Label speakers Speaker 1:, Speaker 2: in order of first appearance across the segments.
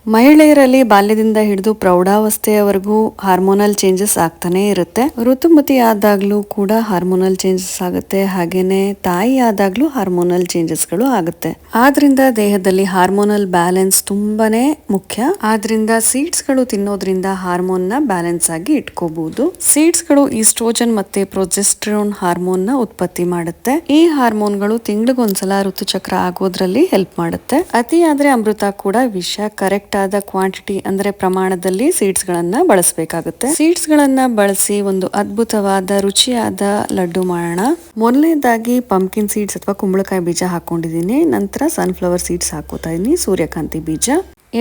Speaker 1: ಮಹಿಳೆಯರಲ್ಲಿ ಬಾಲ್ಯದಿಂದ ಹಿಡಿದು ಪ್ರೌಢಾವಸ್ಥೆಯವರೆಗೂ hormonal changes ಆಗ್ತಾನೆ ಇರುತ್ತೆ. ಋತುಮತಿ ಆದಾಗ್ಲೂ ಕೂಡ ಹಾರ್ಮೋನಲ್ ಚೇಂಜಸ್ ಆಗುತ್ತೆ, ಹಾಗೇನೆ ತಾಯಿ ಆದಾಗ್ಲೂ ಹಾರ್ಮೋನಲ್ ಚೇಂಜಸ್ ಗಳು ಆಗುತ್ತೆ. ಆದ್ರಿಂದ ದೇಹದಲ್ಲಿ ಹಾರ್ಮೋನಲ್ ಬ್ಯಾಲೆನ್ಸ್ ತುಂಬಾನೇ ಮುಖ್ಯ. ಆದ್ರಿಂದ ಸೀಡ್ಸ್ ಗಳು ತಿನ್ನೋದ್ರಿಂದ ಹಾರ್ಮೋನ್ ನ ಬ್ಯಾಲೆನ್ಸ್ ಆಗಿ ಇಟ್ಕೋಬಹುದು. ಸೀಡ್ಸ್ ಗಳು ಈಸ್ಟ್ರೋಜನ್ ಮತ್ತೆ ಪ್ರೊಜೆಸ್ಟೆರೋನ್ ಹಾರ್ಮೋನ್ ನ ಉತ್ಪತ್ತಿ ಮಾಡುತ್ತೆ. ಈ ಹಾರ್ಮೋನ್ ಗಳು ತಿಂಗಳಿಗೊಂದ್ಸಲ ಋತುಚಕ್ರ ಆಗೋದ್ರಲ್ಲಿ ಹೆಲ್ಪ್ ಮಾಡುತ್ತೆ. ಅತಿ ಆದ್ರೆ ಅಮೃತ ಕೂಡ ವಿಷ. ಕರೆಕ್ಟ್ ಆದ ಕ್ವಾಂಟಿಟಿ ಅಂದ್ರೆ ಪ್ರಮಾಣದಲ್ಲಿ ಸೀಡ್ಸ್ ಗಳನ್ನ ಬಳಸಬೇಕಾಗುತ್ತೆ. ಸೀಡ್ಸ್ ಗಳನ್ನ ಬಳಸಿ ಒಂದು ಅದ್ಭುತವಾದ ರುಚಿಯಾದ ಲಡ್ಡು ಮಾಡೋಣ. ಮೊದಲನೇದಾಗಿ ಪಂಪ್ಕಿನ್ ಸೀಡ್ಸ್ ಅಥವಾ ಕುಂಬಳಕಾಯಿ ಬೀಜ ಹಾಕೊಂಡಿದೀನಿ. ನಂತರ ಸನ್ಫ್ಲವರ್ ಸೀಡ್ಸ್ ಹಾಕೋತಾ ಇದೀನಿ, ಸೂರ್ಯಕಾಂತಿ ಬೀಜ.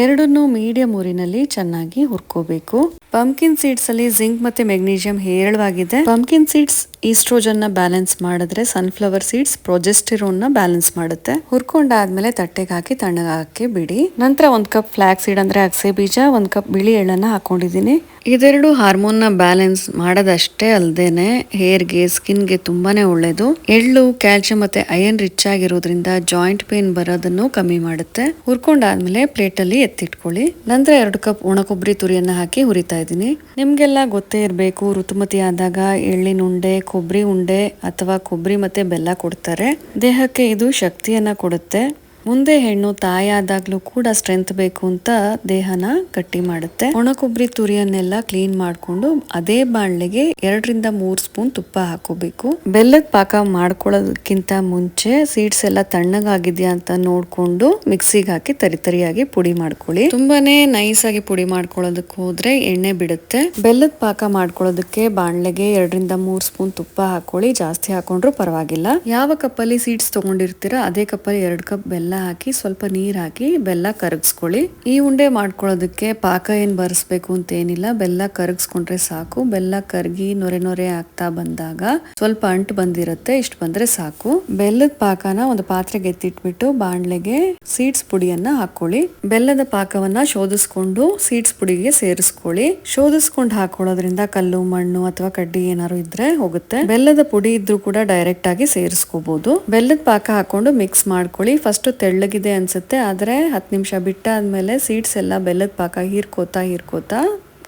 Speaker 1: ಎರಡನ್ನೂ ಮೀಡಿಯಂ ಊರಿನಲ್ಲಿ ಚೆನ್ನಾಗಿ ಹುರ್ಕೋಬೇಕು. ಪಂಪ್ಕಿನ್ ಸೀಡ್ಸ್ ಅಲ್ಲಿ ಜಿಂಕ್ ಮತ್ತೆ ಮೆಗ್ನೀಷಿಯಂ ಹೇರಳವಾಗಿದೆ. ಪಂಪ್ಕಿನ್ ಸೀಡ್ಸ್ ಈಸ್ಟ್ರೋಜನ್ ನ ಬ್ಯಾಲೆನ್ಸ್ ಮಾಡಿದ್ರೆ ಸನ್ಫ್ಲವರ್ ಸೀಡ್ಸ್ ಪ್ರೊಜೆಸ್ಟೆರೋನ್ ನ ಬ್ಯಾಲೆನ್ಸ್ ಮಾಡುತ್ತೆ. ಹುರ್ಕೊಂಡಾದ್ಮೇಲೆ ತಟ್ಟೆಗೆ ಹಾಕಿ ತಣ್ಣಗಾಕಕ್ಕೆ ಬಿಡಿ. ನಂತರ 1 ಕಪ್ ಫ್ಲಾಕ್ ಸೀಡ್ ಅಂದ್ರೆ ಅಗಸೆ ಬೀಜ, 1 ಕಪ್ ಬಿಳಿ ಎಳ್ಳನ್ನ ಹಾಕೊಂಡಿದೀನಿ. ಇದೆರಡು ಹಾರ್ಮೋನ್ ನ ಬ್ಯಾಲೆನ್ಸ್ ಮಾಡೋದಷ್ಟೇ ಅಲ್ದೇನೆ ಹೇರ್ಗೆ, ಸ್ಕಿನ್ಗೆ ತುಂಬಾನೇ ಒಳ್ಳೇದು. ಎಳ್ಳು ಕ್ಯಾಲ್ಸಿಯಂ ಮತ್ತೆ ಐರನ್ ರಿಚ್ ಆಗಿರೋದ್ರಿಂದ ಜಾಯಿಂಟ್ ಪೇನ್ ಬರೋದನ್ನು ಕಮ್ಮಿ ಮಾಡುತ್ತೆ. ಹುರ್ಕೊಂಡಾದ್ಮೇಲೆ ಪ್ಲೇಟ್ ಅಲ್ಲಿ ಎತ್ತಿಟ್ಕೊಳ್ಳಿ. ನಂತರ 2 ಕಪ್ ಒಣ ಕೊಬ್ಬರಿ ತುರಿಯನ್ನ ಹಾಕಿ ಹುರಿತಾ ಇದೀನಿ. ನಿಮ್ಗೆಲ್ಲ ಗೊತ್ತೇ ಇರಬೇಕು, ಋತುಮತಿ ಆದಾಗ ಎಳ್ಳಿನ ಉಂಡೆ, ಕೊಬ್ಬರಿ ಉಂಡೆ ಅಥವಾ ಕೊಬ್ಬರಿ ಮತ್ತೆ ಬೆಲ್ಲ ಕೊಡ್ತಾರೆ. ದೇಹಕ್ಕೆ ಇದು ಶಕ್ತಿಯನ್ನ ಕೊಡುತ್ತೆ. ಮುಂದೆ ಹೆಣ್ಣು ತಾಯಾದಾಗ್ಲೂ ಕೂಡ ಸ್ಟ್ರೆಂತ್ ಬೇಕು ಅಂತ ದೇಹನ ಗಟ್ಟಿ ಮಾಡುತ್ತೆ. ಒಣ ಕೊಬ್ಬರಿ ತುರಿಯನ್ನೆಲ್ಲ ಕ್ಲೀನ್ ಮಾಡ್ಕೊಂಡು ಅದೇ ಬಾಣ್ಲೆಗೆ 2-3 ಸ್ಪೂನ್ ತುಪ್ಪ ಹಾಕೋಬೇಕು. ಬೆಲ್ಲದ ಪಾಕ ಮಾಡ್ಕೊಳ್ಳೋದಕ್ಕಿಂತ ಮುಂಚೆ ಸೀಡ್ಸ್ ಎಲ್ಲ ತಣ್ಣಗಾಗಿದ್ಯಾ ಅಂತ ನೋಡ್ಕೊಂಡು ಮಿಕ್ಸಿಗೆ ಹಾಕಿ ತರಿಯಾಗಿ ಪುಡಿ ಮಾಡ್ಕೊಳ್ಳಿ. ತುಂಬಾನೇ ನೈಸ್ ಆಗಿ ಪುಡಿ ಮಾಡ್ಕೊಳ್ಳೋದಕ್ಕೆ ಹೋದ್ರೆ ಎಣ್ಣೆ ಬಿಡುತ್ತೆ. ಬೆಲ್ಲದ ಪಾಕ ಮಾಡ್ಕೊಳ್ಳೋದಕ್ಕೆ ಬಾಣ್ಲೆಗೆ 2-3 ಸ್ಪೂನ್ ತುಪ್ಪ ಹಾಕೊಳ್ಳಿ. ಜಾಸ್ತಿ ಹಾಕೊಂಡ್ರು ಪರವಾಗಿಲ್ಲ. ಯಾವ ಕಪ್ಪಲ್ಲಿ ಸೀಡ್ಸ್ ತಗೊಂಡಿರ್ತೀರಾ ಅದೇ ಕಪ್ಪಲ್ಲಿ 2 ಕಪ್ ಬೆಲ್ಲ ಹಾಕಿ ಸ್ವಲ್ಪ ನೀರ್ ಹಾಕಿ ಬೆಲ್ಲ ಕರಗಿಸ್ಕೊಳ್ಳಿ. ಈ ಉಂಡೆ ಮಾಡ್ಕೊಳ್ಳೋದಕ್ಕೆ ಪಾಕ ಏನ್ ಬರ್ಸ್ಬೇಕು ಅಂತ ಏನಿಲ್ಲ, ಬೆಲ್ಲ ಕರಗಿಸ್ಕೊಂಡ್ರೆ ಸಾಕು. ಬೆಲ್ಲ ಕರಗಿ ನೊರೆ ಆಗ್ತಾ ಬಂದಾಗ ಸ್ವಲ್ಪ ಅಂಟು ಬಂದಿರುತ್ತೆ, ಇಷ್ಟು ಬಂದ್ರೆ ಸಾಕು. ಬೆಲ್ಲದ ಪಾಕನ ಒಂದು ಪಾತ್ರೆಗೆ ಎತ್ತಿಟ್ಬಿಟ್ಟು ಬಾಣ್ಲೆಗೆ ಸೀಡ್ಸ್ ಪುಡಿಯನ್ನ ಹಾಕೊಳ್ಳಿ. ಬೆಲ್ಲದ ಪಾಕವನ್ನ ಶೋಧಿಸ್ಕೊಂಡು ಸೀಡ್ಸ್ ಪುಡಿಗೆ ಸೇರಿಸ್ಕೊಳ್ಳಿ. ಶೋಧಿಸ್ಕೊಂಡು ಹಾಕೊಳ್ಳೋದ್ರಿಂದ ಕಲ್ಲು, ಮಣ್ಣು ಅಥವಾ ಕಡ್ಡಿ ಏನಾದ್ರು ಇದ್ರೆ ಹೋಗುತ್ತೆ. ಬೆಲ್ಲದ ಪುಡಿ ಇದ್ರೂ ಕೂಡ ಡೈರೆಕ್ಟ್ ಆಗಿ ಸೇರಿಸ್ಕೋಬಹುದು. ಬೆಲ್ಲದ ಪಾಕ ಹಾಕೊಂಡು ಮಿಕ್ಸ್ ಮಾಡ್ಕೊಳ್ಳಿ. ಫಸ್ಟ್ ತೆಳ್ಳಗಿದೆ ಅನ್ಸುತ್ತೆ, ಆದ್ರೆ 10 ನಿಮಿಷ ಬಿಟ್ಟಾದ್ಮೇಲೆ ಸೀಡ್ಸ್ ಎಲ್ಲ ಬೆಲ್ಲದ ಪಾಕ ಹೀರ್ಕೋತಾ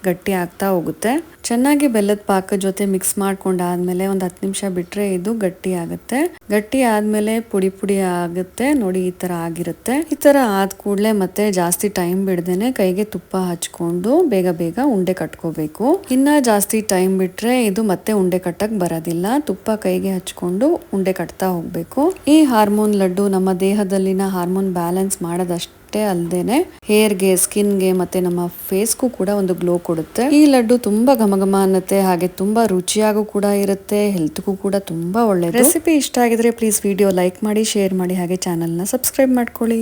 Speaker 1: ಗಟ್ಟಿ ಆಗ್ತಾ ಹೋಗುತ್ತೆ. ಚೆನ್ನಾಗಿ ಬೆಲ್ಲದ ಪಾಕ ಜೊತೆ ಮಿಕ್ಸ್ ಮಾಡ್ಕೊಂಡಾದ್ಮೇಲೆ ಒಂದು 10 ನಿಮಿಷ ಬಿಟ್ರೆ ಇದು ಗಟ್ಟಿ ಆಗುತ್ತೆ. ಗಟ್ಟಿ ಆದ್ಮೇಲೆ ಪುಡಿ ಆಗುತ್ತೆ ನೋಡಿ, ಈ ತರ ಆಗಿರುತ್ತೆ. ಈ ತರ ಆದ ಕೂಡಲೇ ಮತ್ತೆ ಜಾಸ್ತಿ ಟೈಮ್ ಬಿಡ್ದೇನೆ ಕೈಗೆ ತುಪ್ಪ ಹಚ್ಕೊಂಡು ಬೇಗ ಉಂಡೆ ಕಟ್ಕೋಬೇಕು. ಇನ್ನ ಜಾಸ್ತಿ ಟೈಮ್ ಬಿಟ್ರೆ ಇದು ಮತ್ತೆ ಉಂಡೆ ಕಟ್ಟಕ್ ಬರೋದಿಲ್ಲ. ತುಪ್ಪ ಕೈಗೆ ಹಚ್ಕೊಂಡು ಉಂಡೆ ಕಟ್ತಾ ಹೋಗ್ಬೇಕು. ಈ ಹಾರ್ಮೋನ್ ಲಡ್ಡು ನಮ್ಮ ದೇಹದಲ್ಲಿನ ಹಾರ್ಮೋನ್ ಬ್ಯಾಲೆನ್ಸ್ ಮಾಡೋದಷ್ಟೇ ಅಲ್ದೇನೆ ಹೇರ್ಗೆ, ಸ್ಕಿನ್ಗೆ ಮತ್ತೆ ನಮ್ಮ ಫೇಸ್ಗೂ ಕೂಡ ಒಂದು ಗ್ಲೋ ಕೊಡುತ್ತೆ. ಈ ಲಡ್ಡು ತುಂಬಾ ಘಮ ಅನ್ನತ್ತೆ, ಹಾಗೆ ತುಂಬಾ ರುಚಿಯಾಗೂ ಕೂಡ ಇರುತ್ತೆ. ಹೆಲ್ತ್ಗೂ ಕೂಡ ತುಂಬಾ ಒಳ್ಳೆಯದು. ರೆಸಿಪಿ ಇಷ್ಟ ಆಗಿದ್ರೆ ಪ್ಲೀಸ್ ವಿಡಿಯೋ ಲೈಕ್ ಮಾಡಿ, ಶೇರ್ ಮಾಡಿ, ಹಾಗೆ ಚಾನೆಲ್ ನ ಸಬ್ಸ್ಕ್ರೈಬ್ ಮಾಡ್ಕೊಳ್ಳಿ.